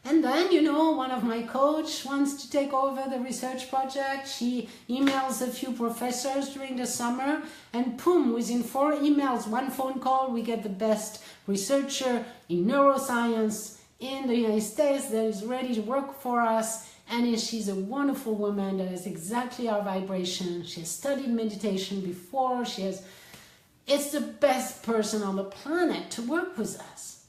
Speaker 1: And then, one of my coach wants to take over the research project. She emails a few professors during the summer and boom, within 4 emails, 1 phone call, we get the best researcher in neuroscience in the United States that is ready to work for us. And she's a wonderful woman that has exactly our vibration. She has studied meditation before. It's the best person on the planet to work with us.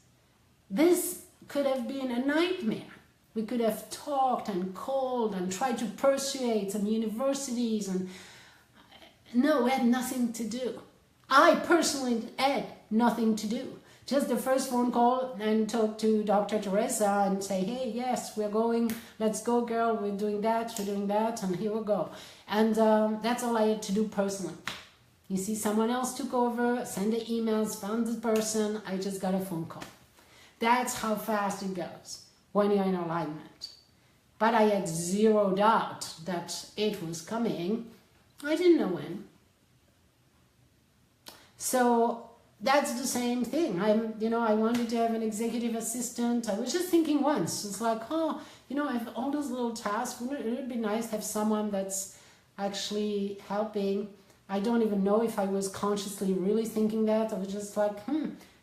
Speaker 1: This could have been a nightmare. We could have talked and called and tried to persuade some universities, and no, we had nothing to do. I personally had nothing to do. Just the first phone call and talk to Dr. Teresa and say, hey, yes, we're going, let's go girl, we're doing that, and here we go. And that's all I had to do personally. You see, someone else took over, sent the emails, found the person, I just got a phone call. That's how fast it goes when you're in alignment. But I had zero doubt that it was coming. I didn't know when. So that's the same thing. I wanted to have an executive assistant. I was just thinking once. It's like, I have all those little tasks. It would be nice to have someone that's actually helping. I don't even know if I was consciously really thinking that. I was just like,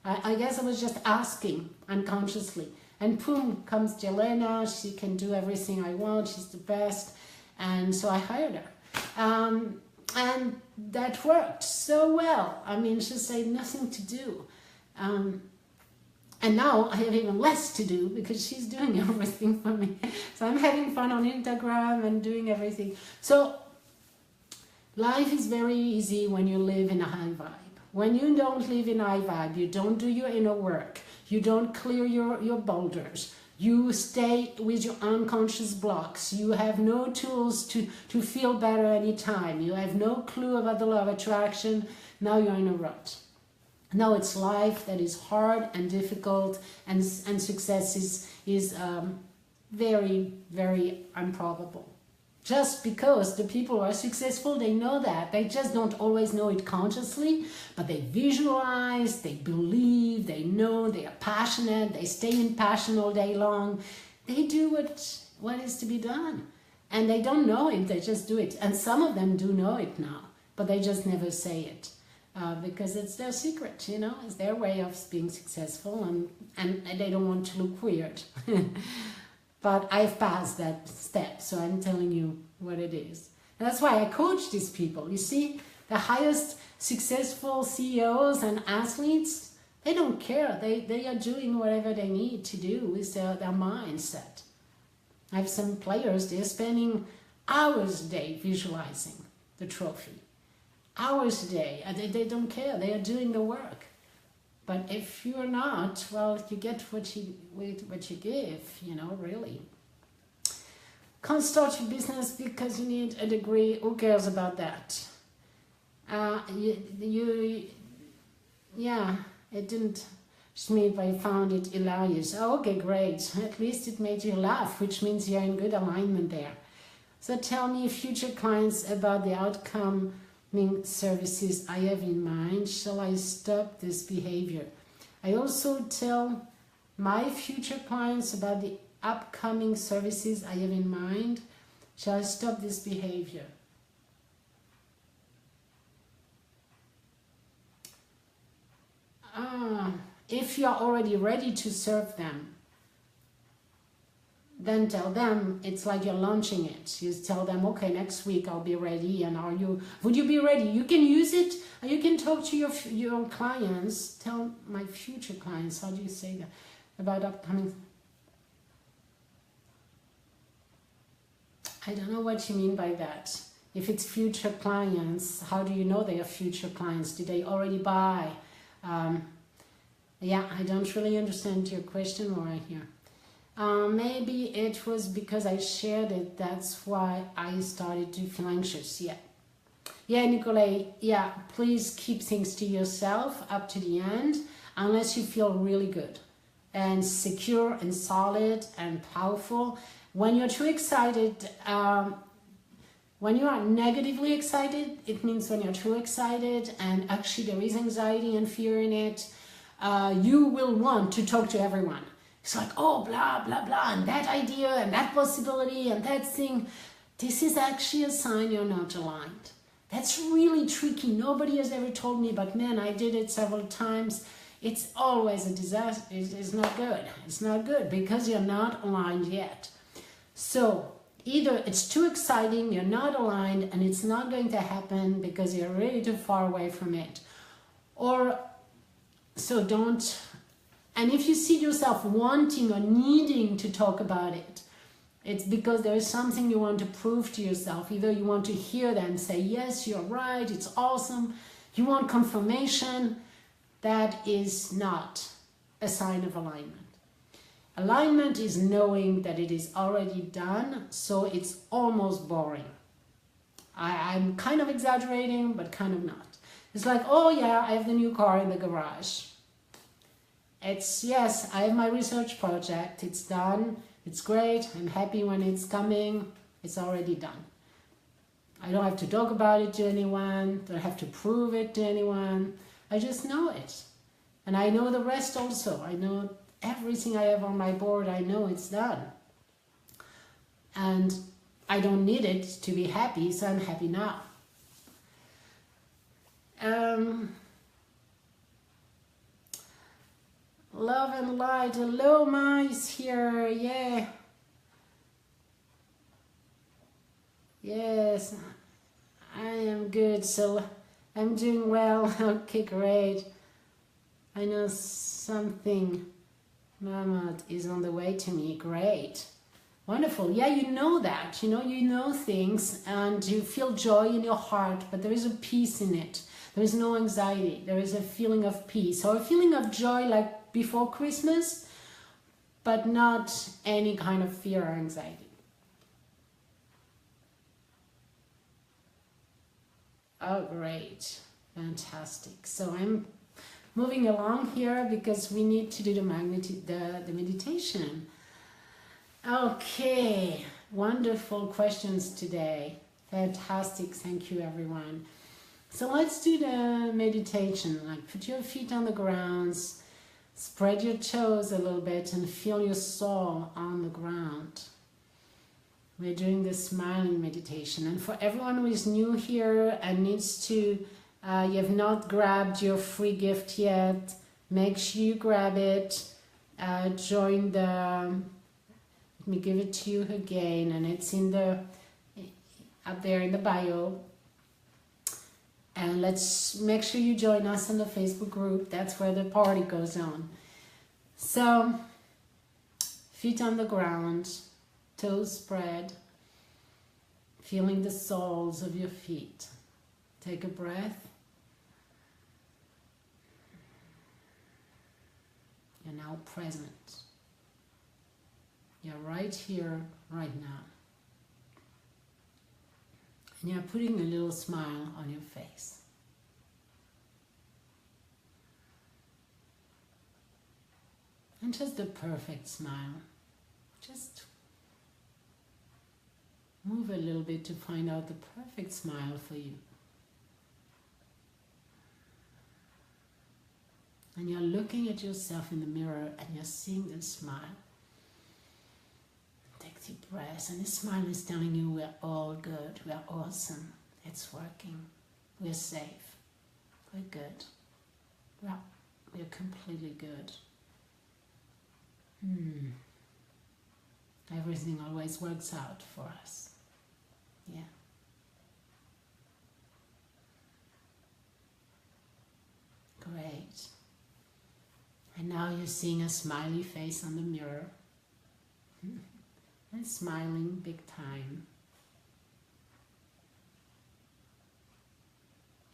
Speaker 1: I guess I was just asking unconsciously. And boom, comes Jelena. She can do everything I want. She's the best. And so I hired her. And that worked so well. I mean, she said nothing to do. And now I have even less to do because she's doing everything for me. So I'm having fun on Instagram and doing everything. So life is very easy when you live in a high vibe. When you don't live in high vibe, you don't do your inner work, you don't clear your boulders, you stay with your unconscious blocks, you have no tools to feel better anytime, you have no clue about the law of attraction, now you're in a rut. Now it's life that is hard and difficult, and success is very, very improbable. Just because the people who are successful, they know that. They just don't always know it consciously, but they visualize, they believe, they know, they are passionate, they stay in passion all day long. They do what is to be done. And they don't know it, they just do it. And some of them do know it now, but they just never say it. because it's their secret, you know, it's their way of being successful, and they don't want to look weird. But I've passed that step, so I'm telling you what it is. And that's why I coach these people. You see, the highest successful CEOs and athletes, they don't care. They are doing whatever they need to do with their mindset. I have some players, they're spending hours a day visualizing the trophy. Hours a day, and they don't care. They are doing the work. But if you're not, well, you get what you give, you know, really. Can't start your business because you need a degree. Who cares about that? Yeah, it didn't just mean if I found it hilarious. Oh, okay, great. At least it made you laugh, which means you're in good alignment there. So tell me, future clients, about the upcoming services I have in mind. Shall I stop this behavior? I also tell my future clients about the upcoming services I have in mind. Shall I stop this behavior? If you are already ready to serve them, then tell them it's like you're launching it. You tell them, okay, next week I'll be ready, and would you be ready? You can use it, and you can talk to your clients. Tell my future clients, how do you say that, about upcoming? I don't know what you mean by that. If it's future clients, how do you know they are future clients? Did they already buy? Yeah, I don't really understand your question right here. Maybe it was because I shared it. That's why I started to feel anxious. Yeah. Yeah, Nicolai. Yeah, please keep things to yourself up to the end, unless you feel really good and secure and solid and powerful. When you're too excited, when you are negatively excited, it means when you're too excited and actually there is anxiety and fear in it, you will want to talk to everyone. It's like, oh, blah, blah, blah, and that idea and that possibility and that thing. This is actually a sign you're not aligned. That's really tricky. Nobody has ever told me, but man, I did it several times. It's always a disaster. It's not good. It's not good because you're not aligned yet. So either it's too exciting, you're not aligned, and it's not going to happen because you're really too far away from it. Or so don't. And if you see yourself wanting or needing to talk about it, it's because there is something you want to prove to yourself. Either you want to hear them say, yes, you're right, it's awesome. You want confirmation. That is not a sign of alignment. Alignment is knowing that it is already done, so it's almost boring. I'm kind of exaggerating, but kind of not. It's like, oh yeah, I have the new car in the garage. It's, yes, I have my research project, it's done, it's great, I'm happy when it's coming, it's already done. I don't have to talk about it to anyone, don't have to prove it to anyone, I just know it. And I know the rest also, I know everything I have on my board, I know it's done. And I don't need it to be happy, so I'm happy now. Love and light. Hello, Ma is here. Yeah. Yes, I am good. So I'm doing well. Okay, great. I know something. Mahmoud is on the way to me. Great. Wonderful. Yeah, you know that. You know things and you feel joy in your heart, but there is a peace in it. There is no anxiety. There is a feeling of peace or a feeling of joy like before Christmas, but not any kind of fear or anxiety. Oh, great. Fantastic. So I'm moving along here because we need to do the meditation. Okay, wonderful questions today. Fantastic. Thank you, everyone. So let's do the meditation. Like, put your feet on the ground, spread your toes a little bit and feel your soul on the ground. We're doing the smiling meditation. And for everyone who is new here and needs to You have not grabbed your free gift yet, make sure you grab it. Join the, let me give it to you again, and it's in the, up there in the bio. And let's make sure you join us in the Facebook group. That's where the party goes on. So, feet on the ground, toes spread, feeling the soles of your feet. Take a breath. You're now present. You're right here, right now. And you're putting a little smile on your face. And just the perfect smile. Just move a little bit to find out the perfect smile for you. And you're looking at yourself in the mirror and you're seeing this smile. Take deep breaths, and this smile is telling you we're all good, we're awesome, it's working, we're safe, we're good, we're completely good. Everything always works out for us. Yeah. Great. And now you're seeing a smiley face on the mirror. And smiling big time.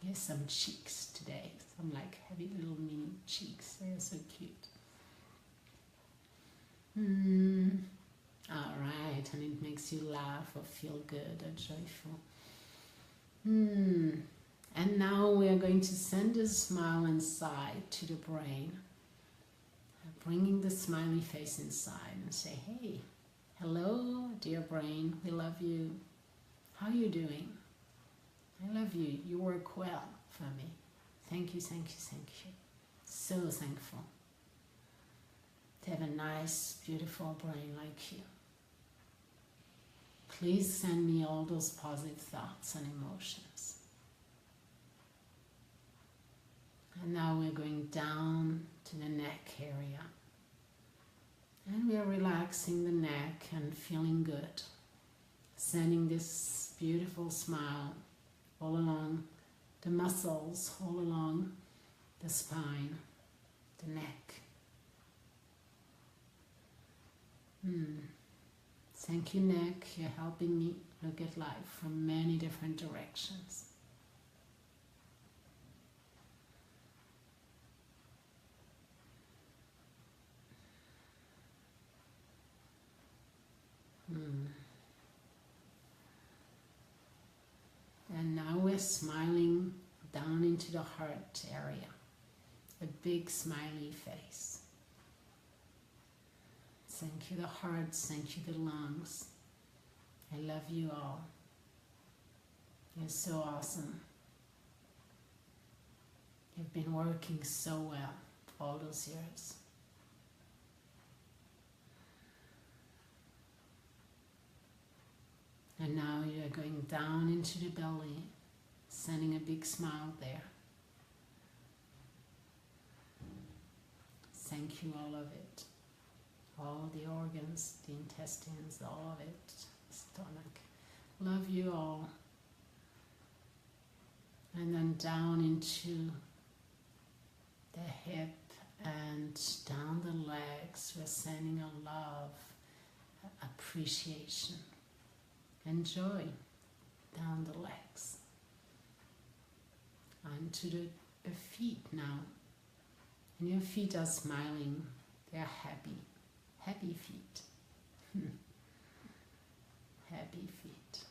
Speaker 1: Here's some cheeks today. Some like heavy little mini cheeks. They're so cute. Alright, and it makes you laugh or feel good or joyful. And now we are going to send a smile inside to the brain. Bringing the smiley face inside and say, hey, hello, dear brain, we love you. How are you doing? I love you. You work well for me. Thank you, thank you, thank you. So thankful to have a nice, beautiful brain like you. Please send me all those positive thoughts and emotions. And now we're going down to the neck area. And we are relaxing the neck and feeling good. Sending this beautiful smile all along the muscles, all along the spine, the neck. Thank you, neck. You're helping me look at life from many different directions. And now we're smiling down into the heart area. A big smiley face. Thank you the heart, thank you the lungs. I love you all. You're so awesome. You've been working so well all those years. And now you're going down into the belly, sending a big smile there. Thank you, all of it. All the organs, the intestines, all of it, stomach. Love you all. And then down into the hip and down the legs. We're sending a love, appreciation, and joy down the legs. Onto the feet now. And your feet are smiling. They're happy. Happy feet. Happy feet.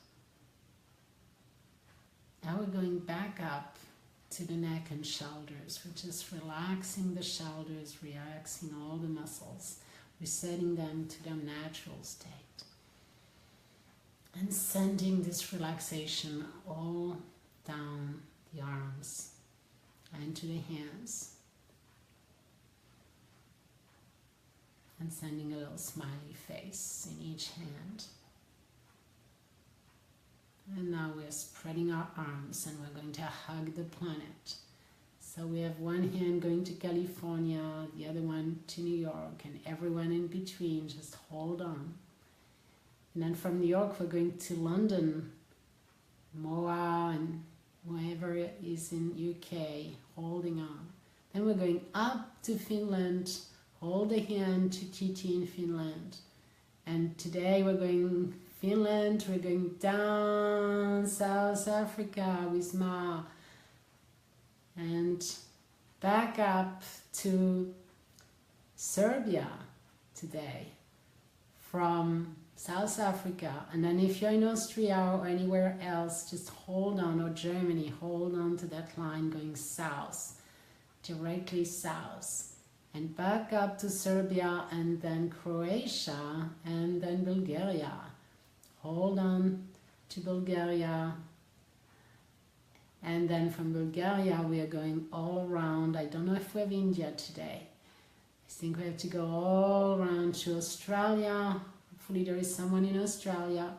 Speaker 1: Now we're going back up to the neck and shoulders. We're just relaxing the shoulders, relaxing all the muscles, resetting them to their natural state. And sending this relaxation all down the arms and to the hands. And sending a little smiley face in each hand. And now we're spreading our arms and we're going to hug the planet. So we have one hand going to California, the other one to New York, and everyone in between, just hold on. And then from New York, we're going to London, Moa, and wherever it is in UK, holding on. Then we're going up to Finland, hold a hand to Titi in Finland. And today we're going Finland, we're going down South Africa with Ma, and back up to Serbia today from South Africa. And then if you're in Austria or anywhere else, just hold on, or Germany, hold on to that line going south, directly south, and back up to Serbia, and then Croatia, and then Bulgaria. Hold on to Bulgaria. And then from Bulgaria, we are going all around. I don't know if we have India today. I think we have to go all around to Australia. Hopefully there is someone in Australia.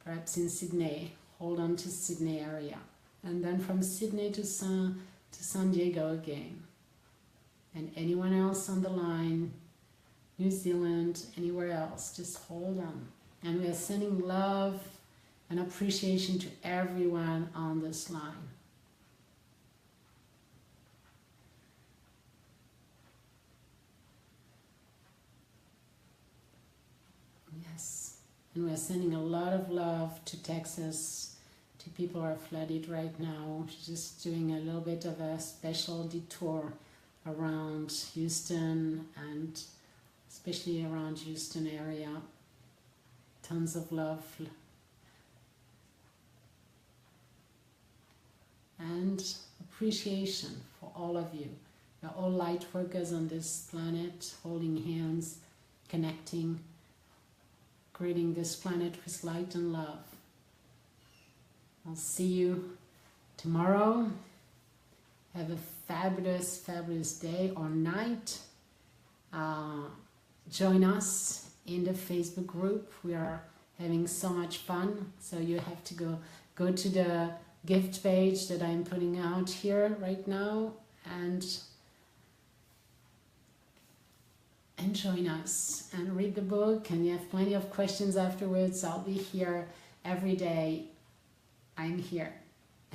Speaker 1: Perhaps in Sydney. Hold on to Sydney area. And then from Sydney to San Diego again. And anyone else on the line, New Zealand, anywhere else, just hold on. And we are sending love and appreciation to everyone on this line. Yes. And we are sending a lot of love to Texas, to people who are flooded right now. Just doing a little bit of a special detour around Houston, and especially around Houston area. Tons of love and appreciation for all of you. We're all light workers on this planet, holding hands, connecting, creating this planet with light and love. I'll see you tomorrow. Have a fabulous, fabulous day or night. Join us in the Facebook group. We are having so much fun. So you have to go to the gift page that I'm putting out here right now, and join us and read the book. And you have plenty of questions afterwards. I'll be here every day. I'm here.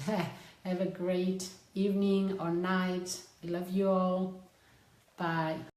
Speaker 1: Have a great evening or night. I love you all. Bye.